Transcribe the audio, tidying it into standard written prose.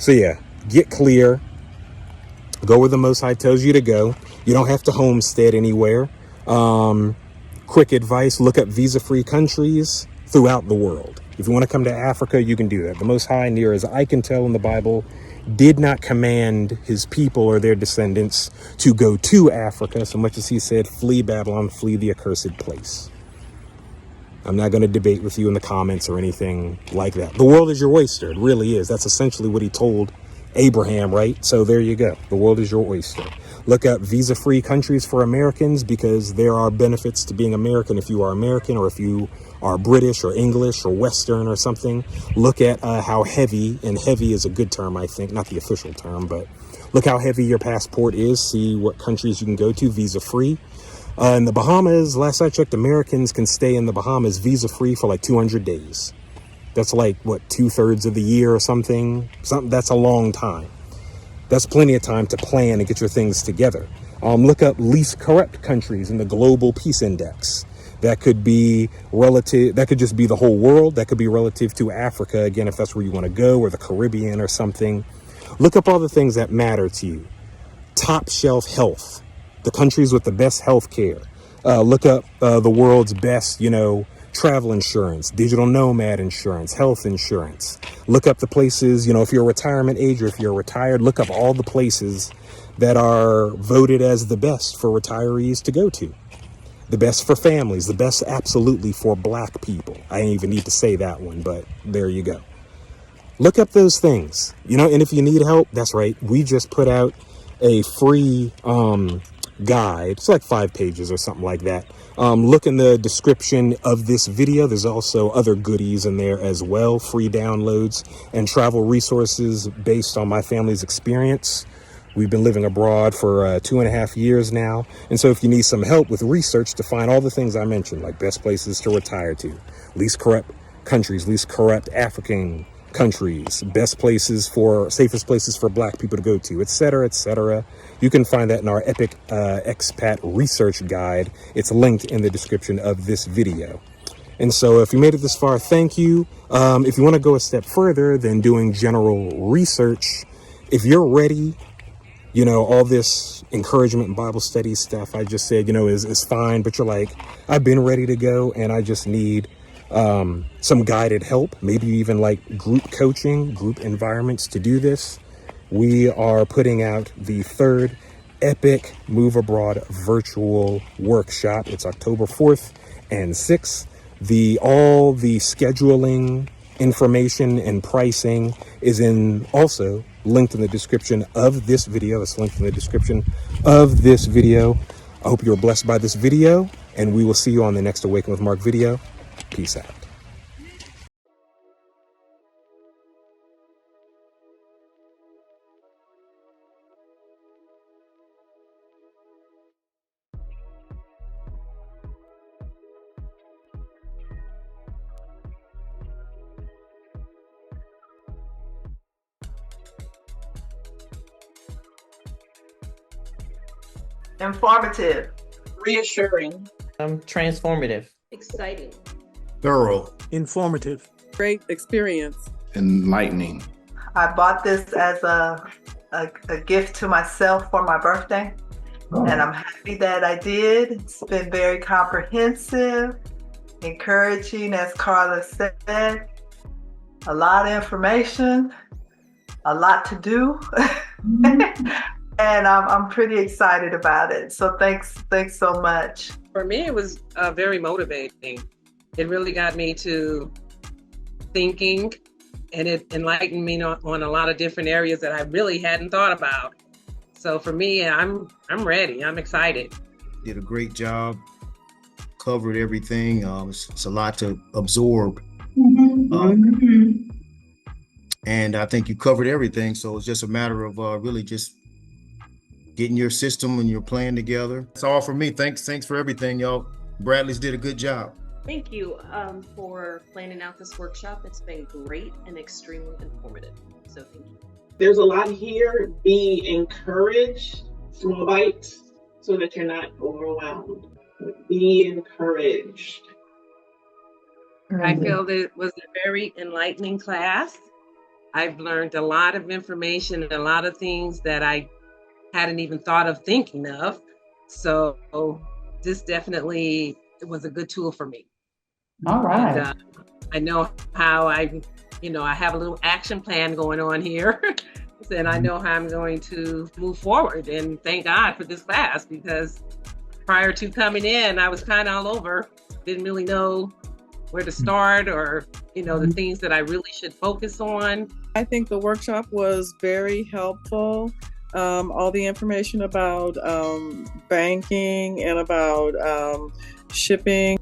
So yeah, get clear. Go where the Most High tells you to go. You don't have to homestead anywhere. Quick advice, look up visa-free countries throughout the world. If you want to come to Africa, you can do that. The Most High, near as I can tell in the Bible, did not command his people or their descendants to go to Africa so much as he said, flee Babylon, flee the accursed place. I'm not going to debate with you in the comments or anything like that. The world is your oyster. It really is. That's essentially what he told Abraham, right? So there you go. The world is your oyster. Look up visa-free countries for Americans because there are benefits to being American if you are American or if you are British or English or Western or something. Look at how heavy, and heavy is a good term, I think, not the official term, but look how heavy your passport is. See what countries you can go to visa-free. In the Bahamas, last I checked, Americans can stay in the Bahamas visa-free for like 200 days. That's like, what, 2/3 of the year or something? That's a long time. That's plenty of time to plan and get your things together. Look up least corrupt countries in the Global Peace Index. That could be relative, that could just be the whole world. That could be relative to Africa, again, if that's where you want to go, or the Caribbean or something. Look up all the things that matter to you. Top shelf health. The countries with the best health care. Look up the world's best, travel insurance, digital nomad insurance, health insurance. Look up the places, if you're retirement age or if you're retired, look up all the places that are voted as the best for retirees to go to. The best for families, the best absolutely for black people. I didn't even need to say that one, but there you go. Look up those things, and if you need help, that's right. We just put out a free guide. It's like 5 pages or something like that. Look in the description of this video. There's also other goodies in there as well, free downloads and travel resources based on my family's experience. We've been living abroad for 2.5 years now. And so if you need some help with research to find all the things I mentioned, like best places to retire to, least corrupt countries, least corrupt African countries, best places for, safest places for black people to go to, etc., etc. You can find that in our epic expat research guide. It's linked in the description of this video. And so if you made it this far, thank you. If you want to go a step further than doing general research, if you're ready, all this encouragement and Bible study stuff I just said, is fine, but you're like, I've been ready to go and I just need some guided help, maybe even like group coaching, group environments to do this. We are putting out the 3rd Epic Move Abroad virtual workshop. It's October 4th and 6th. All the scheduling information and pricing is also linked in the description of this video. It's linked in the description of this video. I hope you're blessed by this video, and we will see you on the next Awaken with Mark video. Peace out. Informative. Reassuring. Transformative. Exciting. Thorough. Informative. Great experience. Enlightening. I bought this as a gift to myself for my birthday, and I'm happy that I did. It's been very comprehensive, encouraging, as Carla said. A lot of information, a lot to do, and I'm pretty excited about it. So thanks so much. For me, it was very motivating. It really got me to thinking, and it enlightened me on a lot of different areas that I really hadn't thought about. So for me, I'm ready. I'm excited. Did a great job. Covered everything. It's a lot to absorb. And I think you covered everything. So it's just a matter of really just getting your system and your plan together. That's all for me. Thanks for everything, y'all. Bradley's did a good job. Thank you for planning out this workshop. It's been great and extremely informative. So thank you. There's a lot here. Be encouraged, small bites, so that you're not overwhelmed. Be encouraged. I feel that it was a very enlightening class. I've learned a lot of information and a lot of things that I hadn't even thought of thinking of. So this definitely was a good tool for me. All right. And I know how I have a little action plan going on here. And I know how I'm going to move forward. And thank God for this class, because prior to coming in, I was kind of all over, didn't really know where to start or, the things that I really should focus on. I think the workshop was very helpful. All the information about banking and about shipping